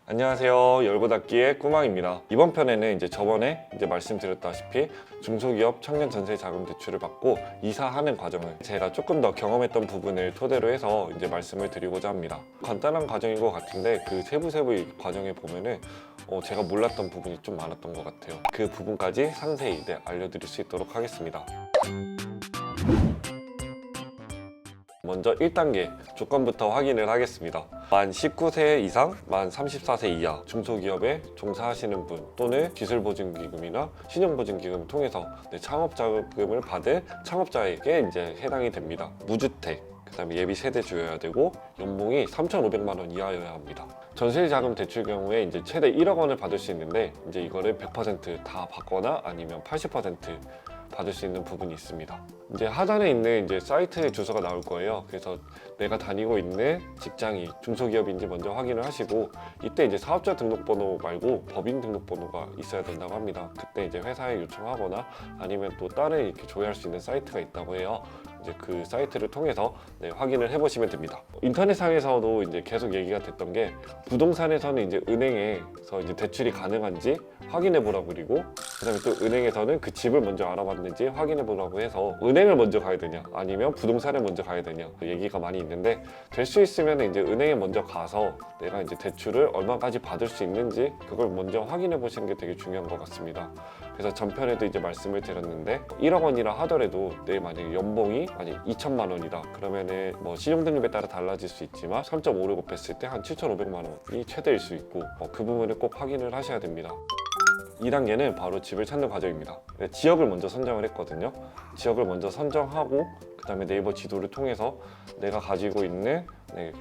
안녕하세요. 열고닫기의 꾸망입니다. 이번 편에는 저번에 말씀드렸다시피 중소기업 청년 전세 자금 대출을 받고 이사하는 과정을 제가 조금 더 경험했던 부분을 토대로 해서 말씀을 드리고자 합니다. 간단한 과정인 것 같은데 그 세부 이 과정에 보면은 제가 몰랐던 부분이 좀 많았던 것 같아요. 그 부분까지 상세히 알려드릴 수 있도록 하겠습니다. 먼저 1단계 조건부터 확인을 하겠습니다. 만 19세 이상, 만 34세 이하 중소기업에 종사하시는 분 또는 기술보증기금이나 신용보증기금을 통해서 창업자금을 받은 창업자에게 해당이 됩니다. 무주택, 그 다음에 예비 세대주여야 되고 연봉이 3,500만 원 이하여야 합니다. 전세자금 대출 경우에 최대 1억 원을 받을 수 있는데 이거를 100% 받거나 아니면 80% 받을 수 있는 부분이 있습니다. 하단에 있는 사이트 주소가 나올 거예요. 그래서 내가 다니고 있는 직장이 중소기업인지 먼저 확인을 하시고, 이때 사업자 등록번호 말고 법인 등록번호가 있어야 된다고 합니다. 그때 회사에 요청하거나 아니면 또 다른 이렇게 조회할 수 있는 사이트가 있다고 해요. 그 사이트를 통해서 확인을 해보시면 됩니다. 인터넷상에서도 계속 얘기가 됐던 게, 부동산에서는 은행에서 대출이 가능한지 확인해 보라고, 그리고 그다음에 또 은행에서는 그 집을 먼저 알아봤는지 확인해 보라고 해서 은행을 먼저 가야 되냐 아니면 부동산을 먼저 가야 되냐 얘기가 많이 있는데, 될 수 있으면 은행에 먼저 가서 내가 대출을 얼마까지 받을 수 있는지 그걸 먼저 확인해 보시는 게 되게 중요한 것 같습니다. 그래서 전편에도 말씀을 드렸는데, 1억 원이라 하더라도 내 만약에 연봉이 2천만 원이다 그러면은 신용등급에 따라 달라질 수 있지만 3.5를 곱했을 때 한 7,500만 원이 최대일 수 있고, 그 부분을 꼭 확인을 하셔야 됩니다. 2단계는 바로 집을 찾는 과정입니다. 지역을 먼저 선정을 했거든요. 지역을 먼저 선정하고 그 다음에 네이버 지도를 통해서 내가 가지고 있는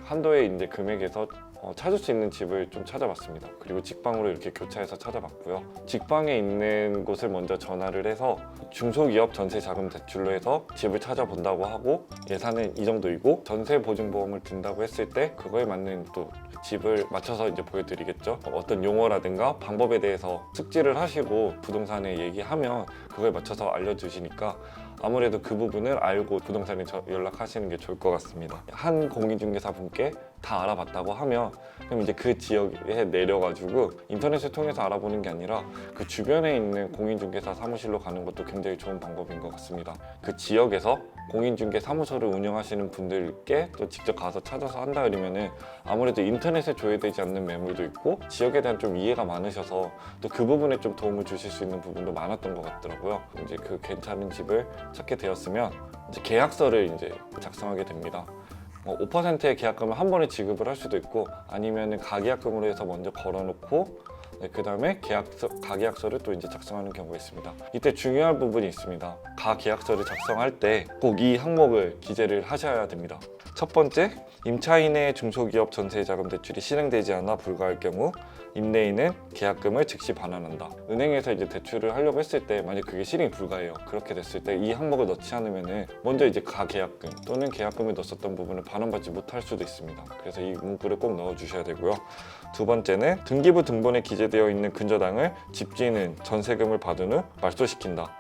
한도의 금액에서 찾을 수 있는 집을 좀 찾아봤습니다. 그리고 직방으로 이렇게 교차해서 찾아봤고요. 직방에 있는 곳을 먼저 전화를 해서 중소기업 전세자금 대출로 해서 집을 찾아본다고 하고, 예산은 이 정도이고 전세 보증보험을 든다고 했을 때 그거에 맞는 또 집을 맞춰서 보여드리겠죠. 어떤 용어라든가 방법에 대해서 숙지를 하시고 부동산에 얘기하면 그거에 맞춰서 알려주시니까 아무래도 그 부분을 알고 부동산에 연락하시는 게 좋을 것 같습니다. 한 공인중개사 분께 다 알아봤다고 하면 그럼 그 지역에 내려가지고 인터넷을 통해서 알아보는 게 아니라 그 주변에 있는 공인중개사 사무실로 가는 것도 굉장히 좋은 방법인 것 같습니다. 그 지역에서 공인중개 사무소를 운영하시는 분들께 또 직접 가서 찾아서 한다 그러면은 아무래도 인터넷에 조회되지 않는 매물도 있고 지역에 대한 좀 이해가 많으셔서 또 그 부분에 좀 도움을 주실 수 있는 부분도 많았던 것 같더라고요. 그 괜찮은 집을 찾게 되었으면 계약서를 작성하게 됩니다. 5%의 계약금을 한 번에 지급을 할 수도 있고, 아니면 가계약금으로 해서 먼저 걸어놓고 그 다음에 가계약서를 또 작성하는 경우가 있습니다. 이때 중요한 부분이 있습니다. 가계약서를 작성할 때 꼭 이 항목을 기재를 하셔야 됩니다. 첫 번째, 임차인의 중소기업 전세자금 대출이 실행되지 않아 불가할 경우 임대인은 계약금을 즉시 반환한다. 은행에서 대출을 하려고 했을 때 만약 그게 실행이 불가해요. 그렇게 됐을 때 이 항목을 넣지 않으면 먼저 가계약금 또는 계약금을 넣었던 부분을 반환받지 못할 수도 있습니다. 그래서 이 문구를 꼭 넣어 주셔야 되고요. 두 번째는 등기부 등본에 기재되어 있는 근저당을 집주인은 전세금을 받은 후 말소시킨다.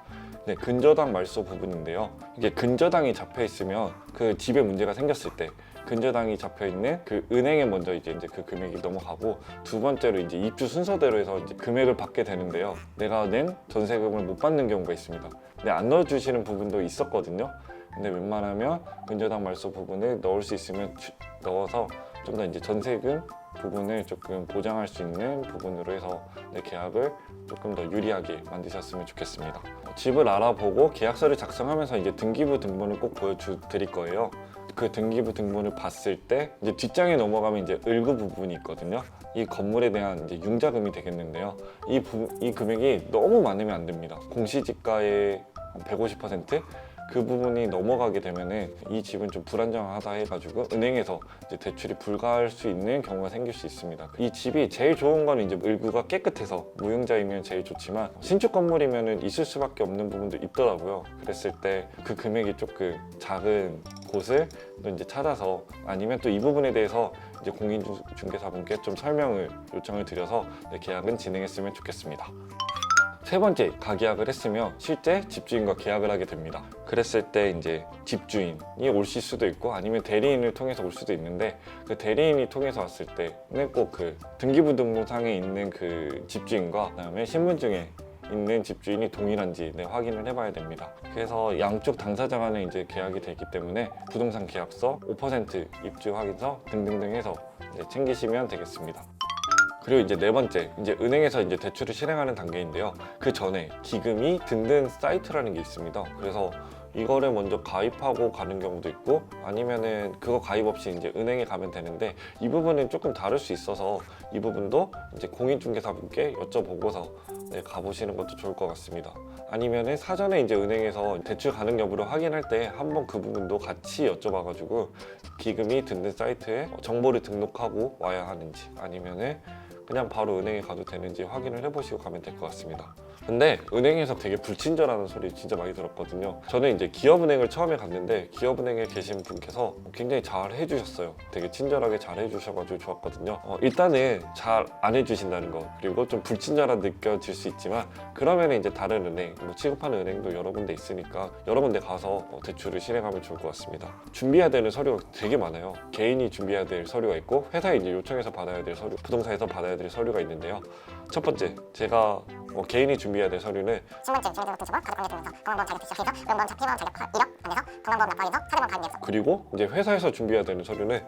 근저당 말소 부분인데요. 이게 근저당이 잡혀 있으면 그 집에 문제가 생겼을 때 근저당이 잡혀 있는 그 은행에 먼저 그 금액이 넘어가고, 두 번째로 입주 순서대로 해서 금액을 받게 되는데요. 내가 낸 전세금을 못 받는 경우가 있습니다. 근데 안 넣어주시는 부분도 있었거든요. 근데 웬만하면 근저당 말소 부분을 넣을 수 있으면 넣어서 좀 더 전세금 부분을 조금 보장할 수 있는 부분으로 해서 내 계약을 조금 더 유리하게 만드셨으면 좋겠습니다. 집을 알아보고 계약서를 작성하면서 등기부 등본을 꼭 보여드릴 거예요. 그 등기부 등본을 봤을 때 뒷장에 넘어가면 을구 부분이 있거든요. 이 건물에 대한 융자금이 되겠는데요. 이 금액이 너무 많으면 안 됩니다. 공시지가의 150%? 그 부분이 넘어가게 되면은 이 집은 좀 불안정하다 해가지고 은행에서 대출이 불가할 수 있는 경우가 생길 수 있습니다. 이 집이 제일 좋은 거는 을구가 깨끗해서 무융자이면 제일 좋지만 신축 건물이면은 있을 수밖에 없는 부분도 있더라고요. 그랬을 때 그 금액이 조금 작은 곳을 또 찾아서, 아니면 또 이 부분에 대해서 공인중개사분께 좀 설명을 요청을 드려서 계약은 진행했으면 좋겠습니다. 세 번째, 가계약을 했으면 실제 집주인과 계약을 하게 됩니다. 그랬을 때 이제 집주인이 오실 수도 있고 아니면 대리인을 통해서 올 수도 있는데, 그 대리인이 통해서 왔을 때는 꼭 그 등기부등본상에 있는 그 집주인과 그다음에 신분증에 있는 집주인이 동일한지 확인을 해봐야 됩니다. 그래서 양쪽 당사자 간에 이제 계약이 되기 때문에 부동산 계약서, 5% 입주 확인서 등등등 해서 챙기시면 되겠습니다. 그리고 이제 네 번째, 이제 은행에서 이제 대출을 실행하는 단계인데요. 그 전에 기금이 든든 사이트라는 게 있습니다. 그래서 이거를 먼저 가입하고 가는 경우도 있고 아니면은 그거 가입 없이 이제 은행에 가면 되는데, 이 부분은 조금 다를 수 있어서 이 부분도 이제 공인중개사분께 여쭤보고서 가보시는 것도 좋을 것 같습니다. 아니면은 사전에 이제 은행에서 대출 가능 여부를 확인할 때 한번 그 부분도 같이 여쭤봐가지고 기금이 든든 사이트에 정보를 등록하고 와야 하는지 아니면은 그냥 바로 은행에 가도 되는지 확인을 해보시고 가면 될 것 같습니다. 근데 은행에서 되게 불친절하다는 소리 진짜 많이 들었거든요. 저는 이제 기업은행을 처음에 갔는데 기업은행에 계신 분께서 굉장히 잘 해주셨어요. 되게 친절하게 잘 해주셔가지고 좋았거든요. 일단은 잘 안 해주신다는 거, 그리고 좀 불친절한 느껴질 수 있지만 그러면 이제 다른 은행, 뭐 취급하는 은행도 여러 군데 있으니까 여러 군데 가서 대출을 실행하면 좋을 것 같습니다. 준비해야 되는 서류가 되게 많아요. 개인이 준비해야 될 서류가 있고 회사에 이제 요청해서 받아야 될 서류, 부동산에서 받아야 될 서류가 있는데요. 첫 번째, 제가 개인이 준비해야 될 서류는 신분증, 주민등록증서본, 가족관계증명서, 건강보험 자격 지적서에서 의료보험 자폐보험 자격 이력 안내서, 건강보험 납부인서, 사대보험 가입계획서. 그리고 이제 회사에서 준비해야 되는 서류는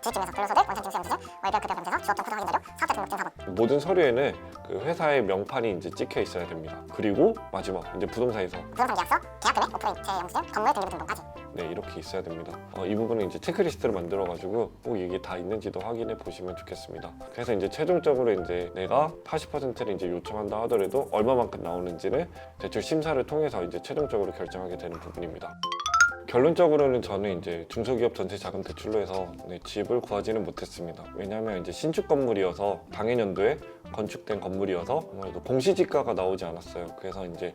주식증명서, 근로소득, 원천징수 영수증, 월별 급여 검증서, 주업종 코드 확인 자료, 사업자 등록증 사본. 모든 서류에는 그 회사의 명판이 이제 찍혀 있어야 됩니다. 그리고 마지막, 이제 부동산에서 부동산 계약서, 계약금액, 5% 영수증, 건물 등기부등본까지. 이렇게 있어야 됩니다. 이 부분은 이제 체크리스트를 만들어가지고 꼭 이게 다 있는지도 확인해 보시면 좋겠습니다. 그래서 이제 최종적으로 이제 내가 80%를 이제 요청한다 하더라도 얼마만큼 나오는지는 대출 심사를 통해서 이제 최종적으로 결정하게 되는 부분입니다. 결론적으로는 저는 이제 중소기업 전세자금 대출로 해서 집을 구하지는 못했습니다. 왜냐하면 이제 신축 건물이어서 당해년도에 건축된 건물이어서 아무래도 공시지가가 나오지 않았어요. 그래서 이제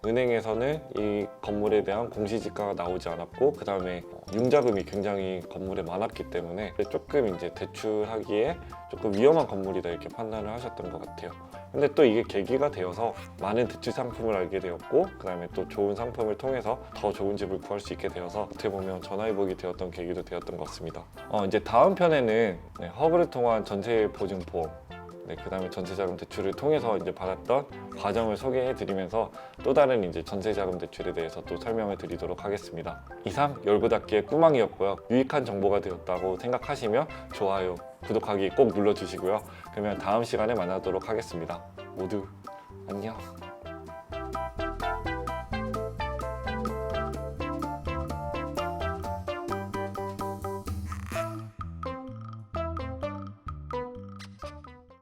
은행에서는 이 건물에 대한 공시지가가 나오지 않았고, 그 다음에 융자금이 굉장히 건물에 많았기 때문에 조금 이제 대출하기에 조금 위험한 건물이다 이렇게 판단을 하셨던 것 같아요. 근데 또 이게 계기가 되어서 많은 대출 상품을 알게 되었고, 그 다음에 또 좋은 상품을 통해서 더 좋은 집을 구할 수 있게 되어서 어떻게 보면 전화위복이 되었던 계기도 되었던 것 같습니다. 이제 다음 편에는 허브를 통한 전세 보증 보험, 그 다음에 전세자금 대출을 통해서 이제 받았던 과정을 소개해 드리면서 또 다른 이제 전세자금 대출에 대해서 또 설명을 드리도록 하겠습니다. 이상 열고닫기의 꾸망이었고요. 유익한 정보가 되었다고 생각하시면 좋아요, 구독하기 꼭 눌러주시고요. 그러면 다음 시간에 만나도록 하겠습니다. 모두 안녕.